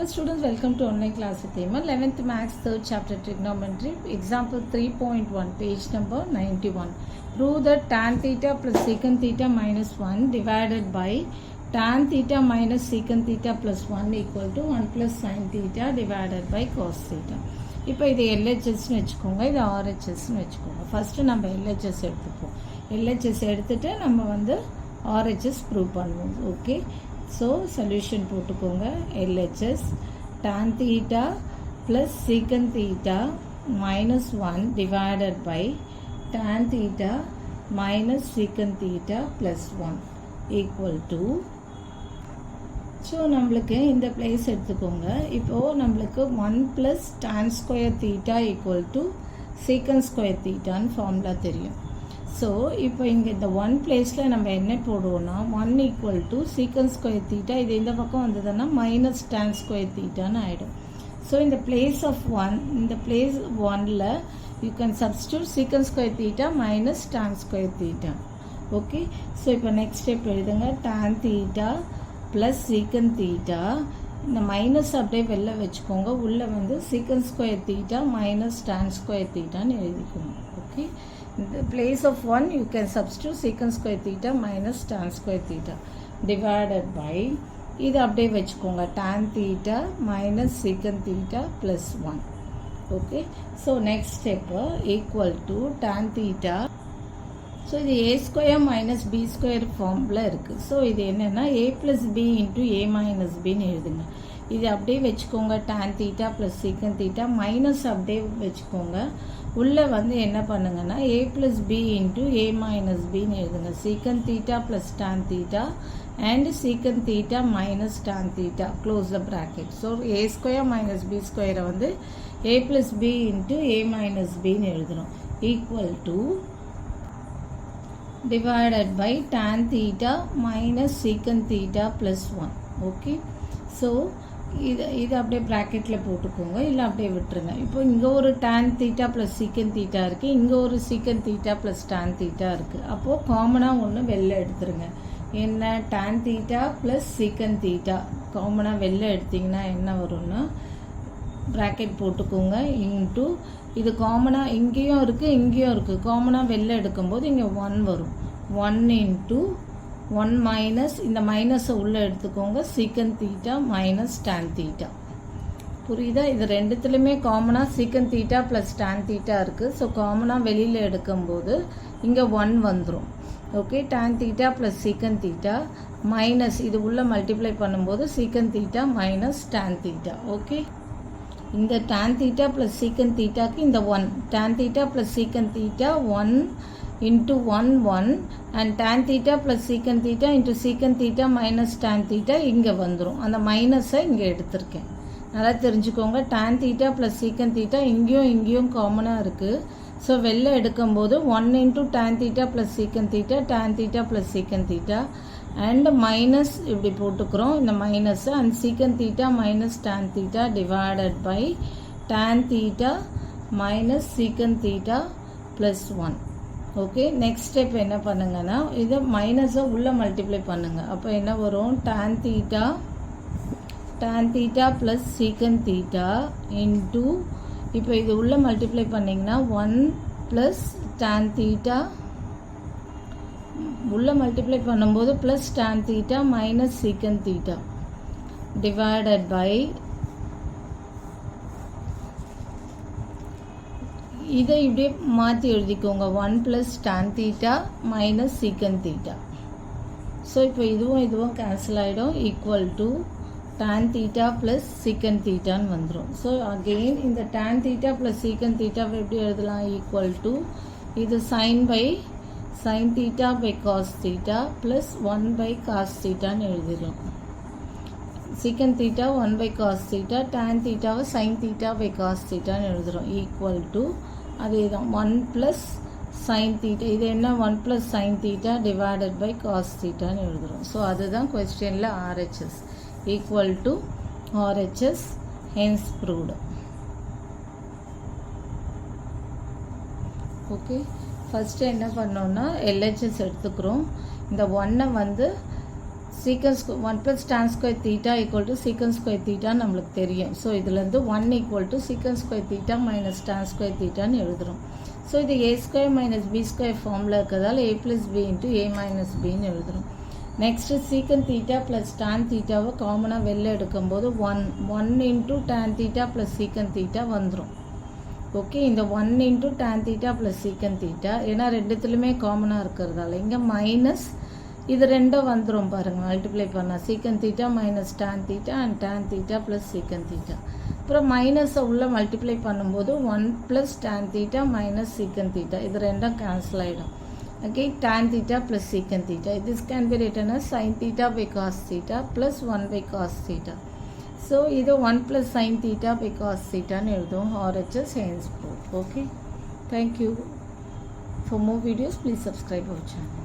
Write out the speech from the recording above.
Hello students, welcome to online class with Emma. 11th Maths 3rd chapter Trigonometry. Example 3.1, page number 91. Prove that tan theta plus secant theta minus 1 divided by tan theta minus secant theta plus 1 equal to 1 plus sin theta divided by cos theta. இப்போ இது LHSன்னு வச்சுக்கோங்க, இது RHSன்னு வச்சுக்கோங்க. First நம்ம LHS எடுத்துப்போம். LHS எடுத்துகிட்டு நம்ம வந்து RHS ப்ரூவ் பண்ணுவோம். ஓகே, ஸோ சொல்யூஷன் போட்டுக்கோங்க. LHS tan theta plus secant theta minus 1 divided by tan theta minus secant theta plus 1 equal to, so நம்மளுக்கு இந்த பிளேஸ் எடுத்துக்கோங்க. இப்போது நம்மளுக்கு 1 plus tan square theta equal to secant square thetaன்னு formula தெரியும். So இப்போ இங்கே இந்த 1 பிளேஸில் நம்ம என்ன போடுவோம்னா 1 equal to secant square theta, இது இந்த பக்கம் வந்ததுன்னா மைனஸ் tan square thetaன்னு ஆகிடும். ஸோ இந்த பிளேஸ் ஆஃப் 1, இந்த பிளேஸ் 1ல் you can substitute secant square theta மைனஸ் tan square theta. Okay, so இப்போ நெக்ஸ்ட் ஸ்டெப் எழுதுங்க. tan theta plus secant theta, இந்த மைனஸ் அப்படியே வெளில வச்சுக்கோங்க. உள்ளே வந்து secant square theta மைனஸ் tan square thetaன்னு எழுதிக்கோங்க. Okay, in the place of 1 you can substitute secant square theta minus tan square theta divided by, இது அப்படியே வச்சுக்கோங்க, tan theta minus secant theta plus 1. Okay, so next step equal to tan theta. So இது a square minus b square ஃபார்மில் இருக்குது. So இது என்னென்னா a plus b into a minus பின்னு எழுதுங்க. இது அப்படியே வச்சுக்கோங்க, tan theta plus secant theta minus அப்படியே வச்சுக்கோங்க. உள்ளே வந்து என்ன பண்ணுங்கன்னா a plus b into a minus பின்னு எழுதுங்க. secant theta plus tan theta and secant theta மைனஸ் tan theta close the bracket. So a square minus b ஸ்கொயரை வந்து a plus b into a minus பின்னு எழுதுகிறோம். Equal to divided by tan theta minus secant theta plus 1. Okay, so இது அப்படியே ப்ராக்கெட்டில் போட்டுக்கோங்க, இல்லை அப்படியே விட்டுருங்க. இப்போ இங்கே ஒரு tan theta plus secant theta இருக்குது, இங்கே ஒரு secant theta plus tan theta இருக்குது. அப்போது காமனாக ஒன்று வெளில எடுத்துருங்க. என்ன, tan theta plus secant theta காமனாக வெளில எடுத்திங்கன்னா என்ன வரும்னா ப்ராக்கெட் போட்டுக்கோங்க. இன்ட்டு இது காமனாக இங்கேயும் இருக்குது இங்கேயும் இருக்குது, காமனாக வெளில எடுக்கும்போது இங்கே 1 வரும். 1 இன்ட்டு 1 மைனஸ், இந்த மைனஸை உள்ளே எடுத்துக்கோங்க, secant theta மைனஸ் tan theta. புரியுதா? இது ரெண்டுத்துலேயுமே காமனாக secant theta plus tan theta இருக்குது. ஸோ காமனாக வெளியில் எடுக்கும்போது இங்கே 1 வந்துடும். Okay, tan theta plus secant theta minus இது உள்ளே மல்டிப்ளை பண்ணும்போது secant theta மைனஸ் tan theta. ஓகே, இந்த tan theta ப்ளஸ் secant thetaக்கு இந்த 1, tan theta plus secant theta 1 into 1 1 and tan theta plus secant theta into secant theta மைனஸ் tan theta இங்கே வந்துடும். அந்த மைனஸை இங்கே எடுத்திருக்கேன், நல்லா தெரிஞ்சுக்கோங்க. tan theta plus secant theta இங்கேயும் காமனாக இருக்குது. ஸோ வெளில எடுக்கும்போது 1 into tan theta plus secant theta tan theta plus secant theta and minus இப்படி போட்டுக்கிறோம், இந்த மைனஸ் அண்ட் secant theta மைனஸ் tan theta divided by tan theta minus secant theta plus 1. Okay, next step என்ன பண்ணுங்கன்னா இதை மைனஸை உள்ளே மல்டிப்ளை பண்ணுங்கள். அப்போ என்ன வரும், tan theta plus secant theta into, இப்போ இது உள்ளே மல்டிப்ளை பண்ணிங்கன்னா 1 ப்ளஸ் tan theta, உள்ளே மல்டிப்ளை பண்ணும்போது plus tan theta minus secant theta divided by, இதை இப்படியே மாற்றி எழுதிக்கோங்க, 1 plus tan theta minus secant theta. So இப்போ இதுவும் கேன்சல் ஆகிடும். Equal to tan theta plus secant thetaன்னு வந்துடும். ஸோ அகெயின் இந்த tan theta plus secant theta எப்படி எழுதலாம், ஈக்குவல் டு இது sin theta by cos theta plus 1 by cos thetaன்னு எழுதிடலாம். secant theta 1 by cos theta, tan theta sin theta by cos thetaன்னு எழுதுகிறோம். Equal to அதே தான் 1 ப்ளஸ் sin theta, இது என்ன 1 plus sin theta divided by cos thetaன்னு எழுதுகிறோம். ஸோ அதுதான் கொஸ்டினில் RHS equal to RHS, hence proved. Okay, first என்ன பண்ணோன்னா LHS எடுத்துக்கிறோம். இந்த 1 வந்து சீக்கன் 1 ப்ளஸ் tan ஸ்கொயர் theta equal to secant square theta நம்மளுக்கு தெரியும். ஸோ இதுலேருந்து 1 equal to secant square theta minus tan ஸ்கொயர் தீட்டான்னு எழுதுகிறோம். ஸோ இது a square minus b square ஃபார்மில் இருக்கிறதால a plus b into a minus பின்னு எழுதுகிறோம். நெக்ஸ்ட்டு சீக்கன் தீட்டா ப்ளஸ் tan தீட்டாவை காமனாக வெளில எடுக்கும்போது 1 into tan theta plus secant theta வந்துடும். ஓகே, இந்த 1 into tan theta plus secant theta ஏன்னா ரெண்டுத்துலையுமே காமனாக இருக்கிறதால இங்கே மைனஸ் இது ரெண்டும் வந்துடும் பாருங்கள். மல்டிப்ளை பண்ணால் secant theta minus tan theta and tan theta plus secant theta. அப்புறம் மைனஸை உள்ளே மல்டிப்ளை பண்ணும்போது 1 plus tan theta minus secant theta இது ரெண்டும் கேன்சல் ஆகிடும். Okay, tan theta plus secant theta this can be written as sin theta by cos theta plus 1 by cos theta. So இது 1 plus sin theta by cos தீட்டான்னு எழுதுவோம். RHS hence proof. Okay, thank you. For more videos, please subscribe our channel.